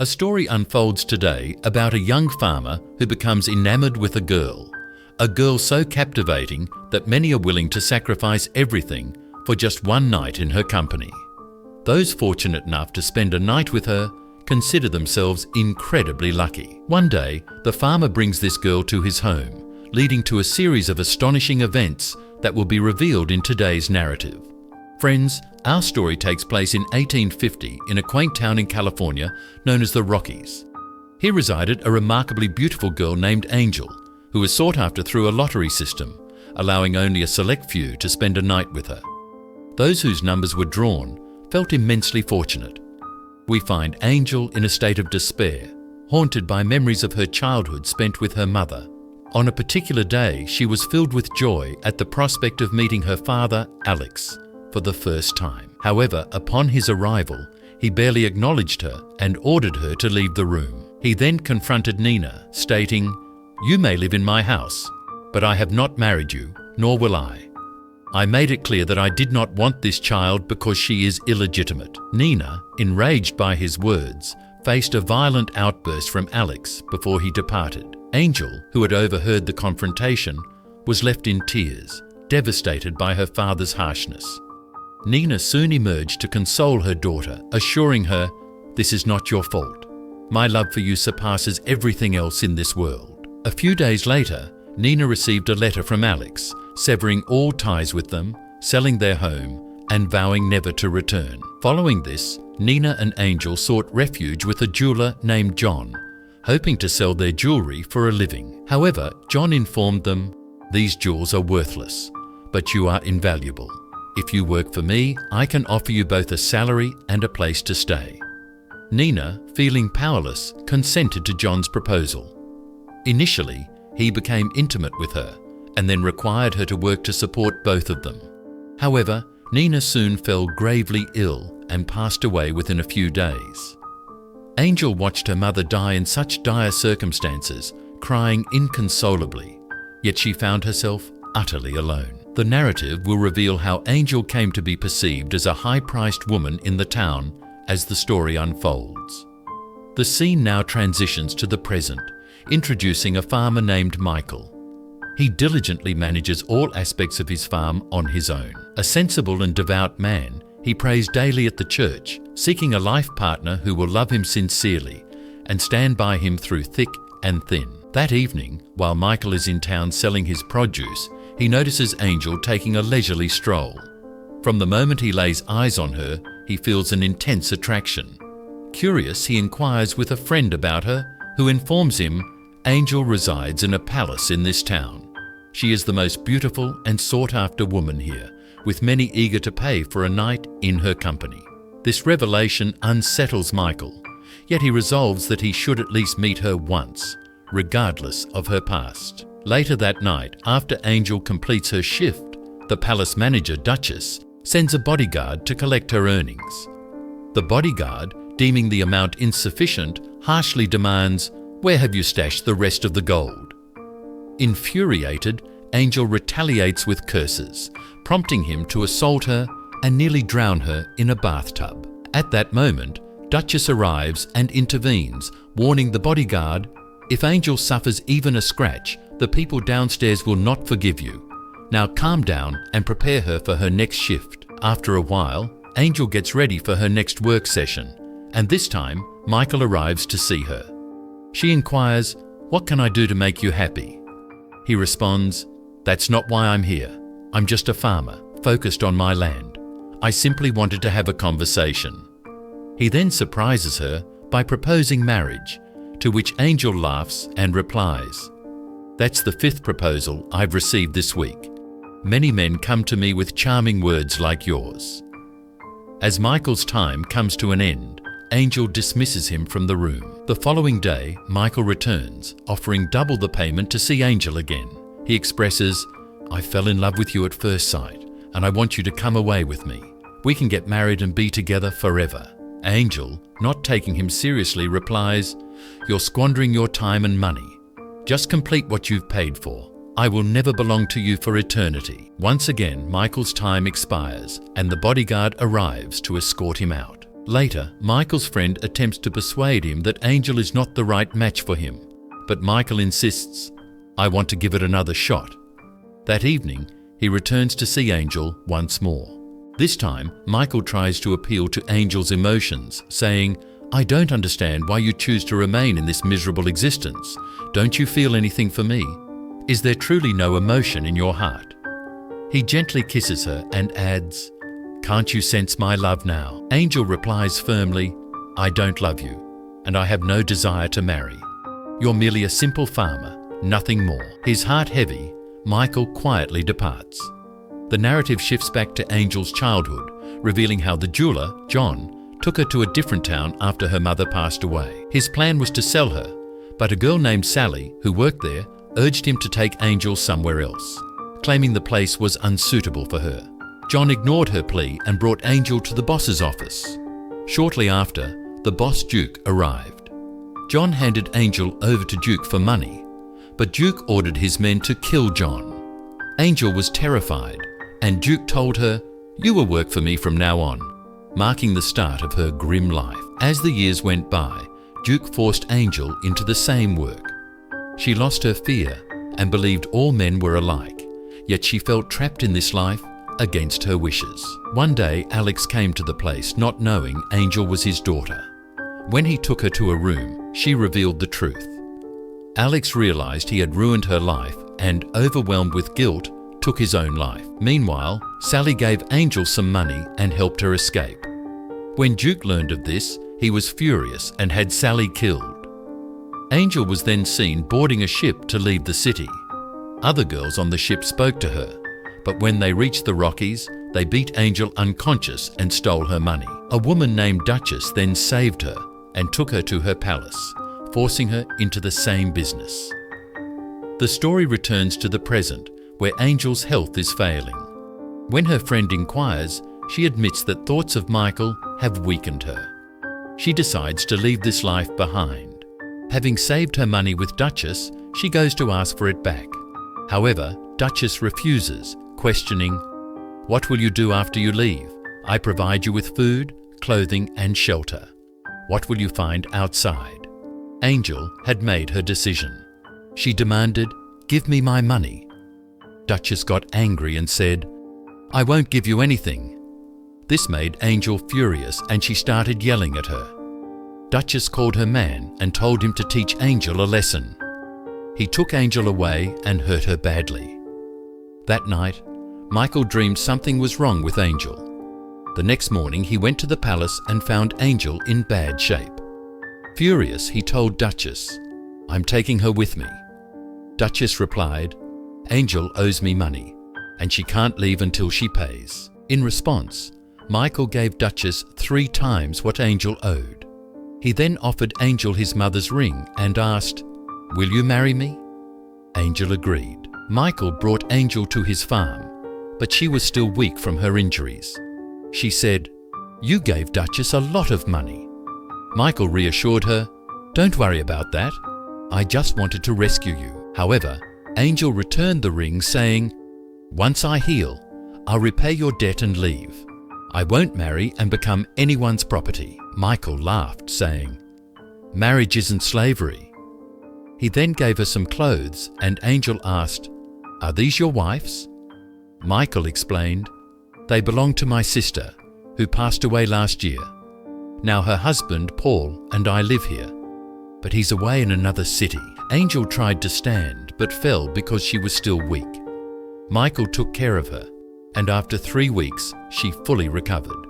A story unfolds today about a young farmer who becomes enamored with a girl so captivating that many are willing to sacrifice everything for just one night in her company. Those fortunate enough to spend a night with her consider themselves incredibly lucky. One day, the farmer brings this girl to his home, leading to a series of astonishing events that will be revealed in today's narrative. Friends, our story takes place in 1850 in a quaint town in California known as the Rockies. Here resided a remarkably beautiful girl named Angel, who was sought after through a lottery system, allowing only a select few to spend a night with her. Those whose numbers were drawn felt immensely fortunate. We find Angel in a state of despair, haunted by memories of her childhood spent with her mother. On a particular day, she was filled with joy at the prospect of meeting her father, Alex, for the first time. However, upon his arrival, he barely acknowledged her and ordered her to leave the room. He then confronted Nina, stating, "You may live in my house, but I have not married you, nor will I. I made it clear that I did not want this child because she is illegitimate." Nina, enraged by his words, faced a violent outburst from Alex before he departed. Angel, who had overheard the confrontation, was left in tears, devastated by her father's harshness. Nina soon emerged to console her daughter, assuring her, "This is not your fault. My love for you surpasses everything else in this world." A few days later, Nina received a letter from Alex, severing all ties with them, selling their home, and vowing never to return. Following this, Nina and Angel sought refuge with a jeweler named John, hoping to sell their jewelry for a living. However, John informed them, "These jewels are worthless, but you are invaluable. If you work for me, I can offer you both a salary and a place to stay." Nina, feeling powerless, consented to John's proposal. Initially, he became intimate with her and then required her to work to support both of them. However, Nina soon fell gravely ill and passed away within a few days. Angel watched her mother die in such dire circumstances, crying inconsolably, yet she found herself utterly alone. The narrative will reveal how Angel came to be perceived as a high-priced woman in the town as the story unfolds. The scene now transitions to the present, introducing a farmer named Michael. He diligently manages all aspects of his farm on his own. A sensible and devout man, he prays daily at the church, seeking a life partner who will love him sincerely and stand by him through thick and thin. That evening, while Michael is in town selling his produce, he notices Angel taking a leisurely stroll. From the moment he lays eyes on her, he feels an intense attraction. Curious, he inquires with a friend about her, who informs him Angel resides in a palace in this town. She is the most beautiful and sought-after woman here, with many eager to pay for a night in her company. This revelation unsettles Michael, yet he resolves that he should at least meet her once, regardless of her past. Later that night, after Angel completes her shift, the palace manager, Duchess, sends a bodyguard to collect her earnings. The bodyguard, deeming the amount insufficient, harshly demands, "Where have you stashed the rest of the gold?" Infuriated, Angel retaliates with curses, prompting him to assault her and nearly drown her in a bathtub. At that moment, Duchess arrives and intervenes, warning the bodyguard, "If Angel suffers even a scratch, the people downstairs will not forgive you. Now calm down and prepare her for her next shift." After a while, Angel gets ready for her next work session, and this time, Michael arrives to see her. She inquires, "What can I do to make you happy?" He responds, "That's not why I'm here. I'm just a farmer, focused on my land. I simply wanted to have a conversation." He then surprises her by proposing marriage, to which Angel laughs and replies, "That's the 5th proposal I've received this week. Many men come to me with charming words like yours." As Michael's time comes to an end, Angel dismisses him from the room. The following day, Michael returns, offering double the payment to see Angel again. He expresses, "I fell in love with you at first sight, and I want you to come away with me. We can get married and be together forever." Angel, not taking him seriously, replies, "You're squandering your time and money. Just complete what you've paid for. I will never belong to you for eternity." Once again, Michael's time expires, and the bodyguard arrives to escort him out. Later, Michael's friend attempts to persuade him that Angel is not the right match for him, but Michael insists, "I want to give it another shot." That evening, he returns to see Angel once more. This time, Michael tries to appeal to Angel's emotions, saying, "I don't understand why you choose to remain in this miserable existence. Don't you feel anything for me? Is there truly no emotion in your heart?" He gently kisses her and adds, "Can't you sense my love now?" Angel replies firmly, "I don't love you, and I have no desire to marry. You're merely a simple farmer, nothing more." His heart heavy, Michael quietly departs. The narrative shifts back to Angel's childhood, revealing how the jeweler, John, took her to a different town after her mother passed away. His plan was to sell her, but a girl named Sally, who worked there, urged him to take Angel somewhere else, claiming the place was unsuitable for her. John ignored her plea and brought Angel to the boss's office. Shortly after, the boss Duke arrived. John handed Angel over to Duke for money, but Duke ordered his men to kill John. Angel was terrified, and Duke told her, "You will work for me from now on," marking the start of her grim life. As the years went by, Duke forced Angel into the same work. She lost her fear and believed all men were alike, yet she felt trapped in this life against her wishes. One day, Alex came to the place not knowing Angel was his daughter. When he took her to a room, she revealed the truth. Alex realized he had ruined her life and, overwhelmed with guilt, took his own life. Meanwhile, Sally gave Angel some money and helped her escape. When Duke learned of this, he was furious and had Sally killed. Angel was then seen boarding a ship to leave the city. Other girls on the ship spoke to her, but when they reached the Rockies, they beat Angel unconscious and stole her money. A woman named Duchess then saved her and took her to her palace, forcing her into the same business. The story returns to the present, where Angel's health is failing. When her friend inquires, she admits that thoughts of Michael have weakened her. She decides to leave this life behind. Having saved her money with Duchess, she goes to ask for it back. However, Duchess refuses, questioning, "What will you do after you leave? I provide you with food, clothing, and shelter. What will you find outside?" Angel had made her decision. She demanded, "Give me my money." Duchess got angry and said, "I won't give you anything." This made Angel furious and she started yelling at her. Duchess called her man and told him to teach Angel a lesson. He took Angel away and hurt her badly. That night, Michael dreamed something was wrong with Angel. The next morning, he went to the palace and found Angel in bad shape. Furious, he told Duchess, "I'm taking her with me." Duchess replied, "Angel owes me money, and she can't leave until she pays." In response, Michael gave Duchess 3 times what Angel owed. He then offered Angel his mother's ring and asked, "Will you marry me?" Angel agreed. Michael brought Angel to his farm, but she was still weak from her injuries. She said, "You gave Duchess a lot of money." Michael reassured her, "Don't worry about that. I just wanted to rescue you." However, Angel returned the ring saying, "Once I heal, I'll repay your debt and leave. I won't marry and become anyone's property." Michael laughed, saying, "Marriage isn't slavery." He then gave her some clothes and Angel asked, "Are these your wife's?" Michael explained, "They belong to my sister, who passed away last year. Now her husband, Paul, and I live here, but he's away in another city." Angel tried to stand, but fell because she was still weak. Michael took care of her, and after 3 weeks, she fully recovered.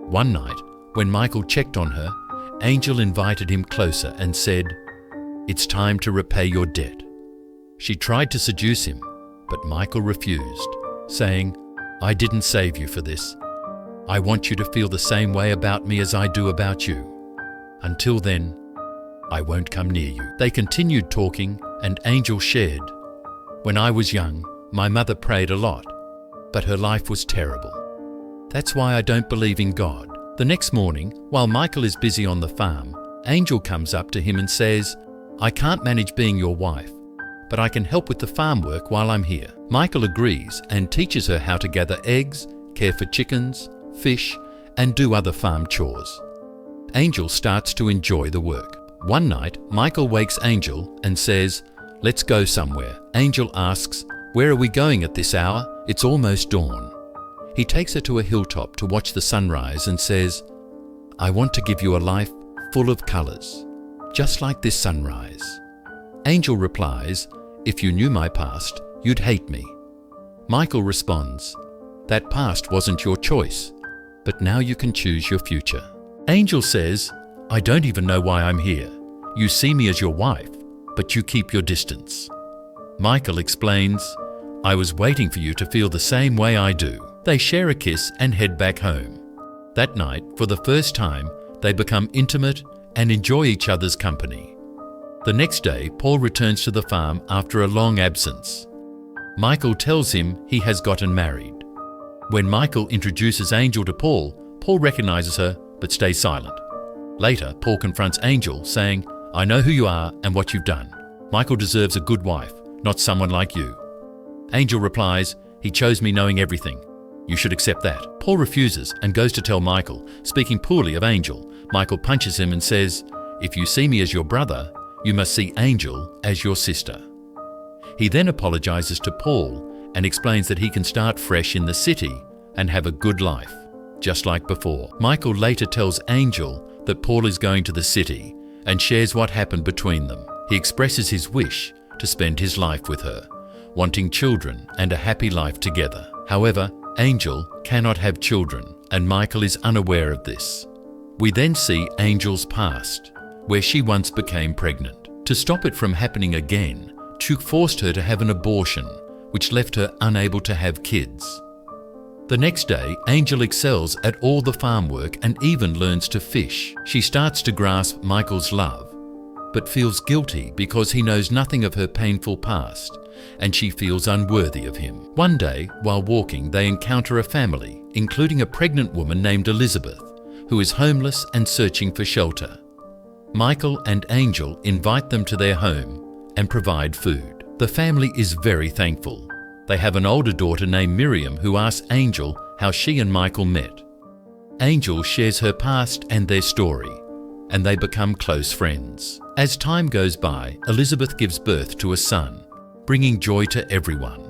One night, when Michael checked on her, Angel invited him closer and said, "It's time to repay your debt." She tried to seduce him, but Michael refused, saying, "I didn't save you for this. I want you to feel the same way about me as I do about you. Until then, I won't come near you." They continued talking, and Angel shared, "When I was young, my mother prayed a lot, but her life was terrible. That's why I don't believe in God." The next morning, while Michael is busy on the farm, Angel comes up to him and says, "I can't manage being your wife, but I can help with the farm work while I'm here." Michael agrees and teaches her how to gather eggs, care for chickens, fish, and do other farm chores. Angel starts to enjoy the work. One night, Michael wakes Angel and says, "Let's go somewhere." Angel asks, "Where are we going at this hour? It's almost dawn." He takes her to a hilltop to watch the sunrise and says, "I want to give you a life full of colours, just like this sunrise." Angel replies, "If you knew my past, you'd hate me." Michael responds, "That past wasn't your choice, but now you can choose your future." Angel says, "I don't even know why I'm here. You see me as your wife, but you keep your distance." Michael explains, "I was waiting for you to feel the same way I do." They share a kiss and head back home. That night, for the first time, they become intimate and enjoy each other's company. The next day, Paul returns to the farm after a long absence. Michael tells him he has gotten married. When Michael introduces Angel to Paul, Paul recognizes her but stays silent. Later, Paul confronts Angel, saying, "I know who you are and what you've done. Michael deserves a good wife, not someone like you." Angel replies, "He chose me knowing everything. You should accept that." Paul refuses and goes to tell Michael, speaking poorly of Angel. Michael punches him and says, "If you see me as your brother, you must see Angel as your sister." He then apologizes to Paul and explains that he can start fresh in the city and have a good life, just like before. Michael later tells Angel that Paul is going to the city and shares what happened between them. He expresses his wish to spend his life with her, wanting children and a happy life together. However, Angel cannot have children, and Michael is unaware of this. We then see Angel's past, where she once became pregnant. To stop it from happening again, Duke forced her to have an abortion, which left her unable to have kids. The next day, Angel excels at all the farm work and even learns to fish. She starts to grasp Michael's love, but feels guilty because he knows nothing of her painful past, and she feels unworthy of him. One day, while walking, they encounter a family, including a pregnant woman named Elizabeth, who is homeless and searching for shelter. Michael and Angel invite them to their home and provide food. The family is very thankful. They have an older daughter named Miriam who asks Angel how she and Michael met. Angel shares her past and their story, and they become close friends. As time goes by, Elizabeth gives birth to a son, bringing joy to everyone.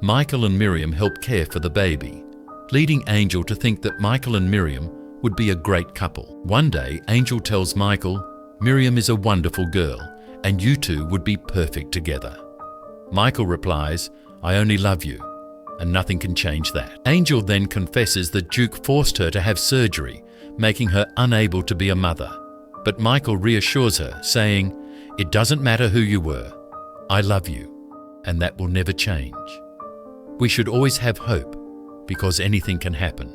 Michael and Miriam help care for the baby, leading Angel to think that Michael and Miriam would be a great couple. One day, Angel tells Michael, "Miriam is a wonderful girl, and you two would be perfect together." Michael replies, "I only love you, and nothing can change that." Angel then confesses that Duke forced her to have surgery, making her unable to be a mother. But Michael reassures her, saying, "It doesn't matter who you were. I love you, and that will never change." We should always have hope, because anything can happen.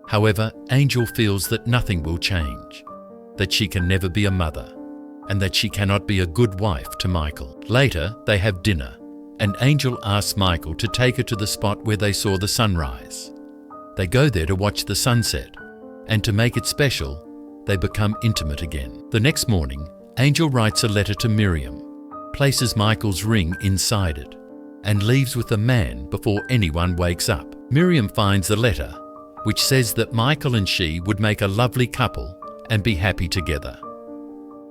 However, Angel feels that nothing will change, that she can never be a mother, and that she cannot be a good wife to Michael. Later, they have dinner, and Angel asks Michael to take her to the spot where they saw the sunrise. They go there to watch the sunset, and to make it special, they become intimate again. The next morning, Angel writes a letter to Miriam, places Michael's ring inside it, and leaves with a man before anyone wakes up. Miriam finds the letter, which says that Michael and she would make a lovely couple and be happy together.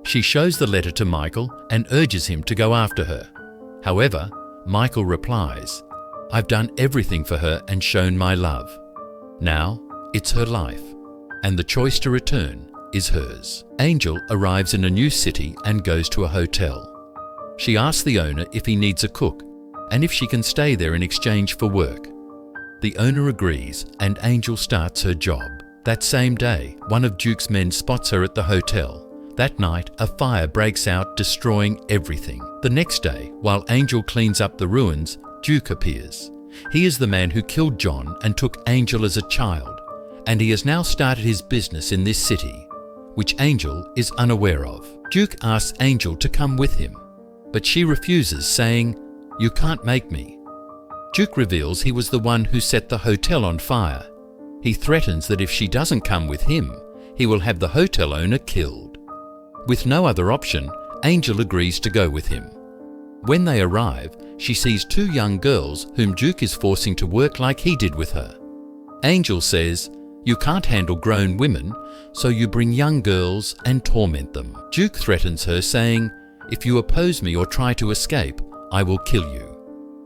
She shows the letter to Michael and urges him to go after her. However, Michael replies, "I've done everything for her and shown my love. Now, it's her life, and the choice to return is hers." Angel arrives in a new city and goes to a hotel. She asks the owner if he needs a cook and if she can stay there in exchange for work. The owner agrees, and Angel starts her job. That same day, one of Duke's men spots her at the hotel. That night, a fire breaks out, destroying everything. The next day, while Angel cleans up the ruins, Duke appears. He is the man who killed John and took Angel as a child, and he has now started his business in this city, which Angel is unaware of. Duke asks Angel to come with him, but she refuses, saying, "You can't make me." Duke reveals he was the one who set the hotel on fire. He threatens that if she doesn't come with him, he will have the hotel owner killed. With no other option, Angel agrees to go with him. When they arrive, she sees two young girls whom Duke is forcing to work like he did with her. Angel says, You can't handle grown women, so you bring young girls and torment them. Duke threatens her, saying, "If you oppose me or try to escape, I will kill you.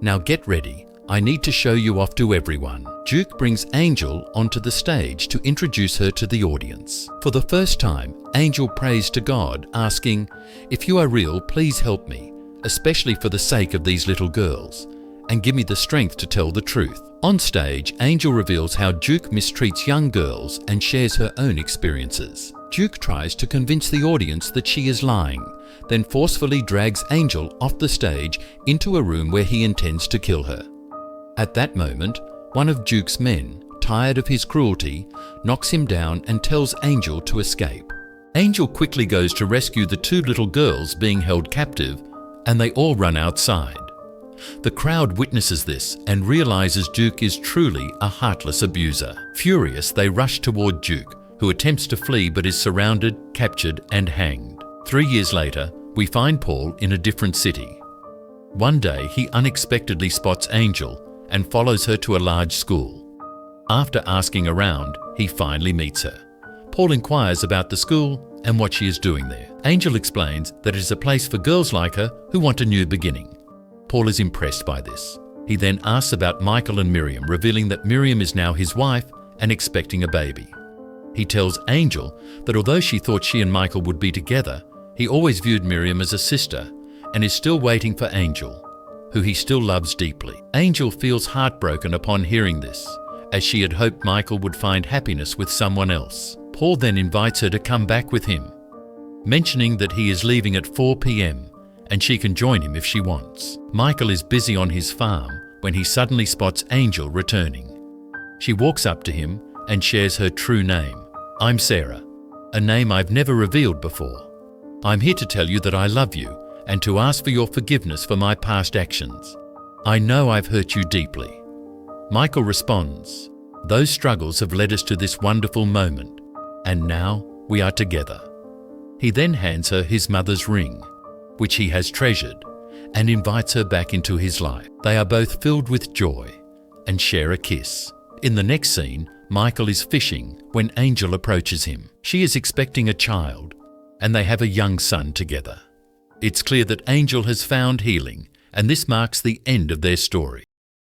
Now get ready. I need to show you off to everyone." Duke brings Angel onto the stage to introduce her to the audience. For the first time, Angel prays to God, asking, "If you are real, please help me, especially for the sake of these little girls, and give me the strength to tell the truth." On stage, Angel reveals how Duke mistreats young girls and shares her own experiences. Duke tries to convince the audience that she is lying, then forcefully drags Angel off the stage into a room where he intends to kill her. At that moment, one of Duke's men, tired of his cruelty, knocks him down and tells Angel to escape. Angel quickly goes to rescue the two little girls being held captive, and they all run outside. The crowd witnesses this and realizes Duke is truly a heartless abuser. Furious, they rush toward Duke, who attempts to flee but is surrounded, captured, and hanged. 3 years later, we find Paul in a different city. One day, he unexpectedly spots Angel and follows her to a large school. After asking around, he finally meets her. Paul inquires about the school and what she is doing there. Angel explains that it is a place for girls like her who want a new beginning. Paul is impressed by this. He then asks about Michael and Miriam, revealing that Miriam is now his wife and expecting a baby. He tells Angel that although she thought she and Michael would be together, he always viewed Miriam as a sister and is still waiting for Angel, who he still loves deeply. Angel feels heartbroken upon hearing this, as she had hoped Michael would find happiness with someone else. Paul then invites her to come back with him, mentioning that he is leaving at 4 p.m. and she can join him if she wants. Michael is busy on his farm when he suddenly spots Angel returning. She walks up to him and shares her true name. "I'm Sarah, a name I've never revealed before. I'm here to tell you that I love you and to ask for your forgiveness for my past actions. I know I've hurt you deeply." Michael responds, "Those struggles have led us to this wonderful moment, and now we are together." He then hands her his mother's ring, which he has treasured, and invites her back into his life. They are both filled with joy and share a kiss. In the next scene, Michael is fishing when Angel approaches him. She is expecting a child, and they have a young son together. It's clear that Angel has found healing, and this marks the end of their story.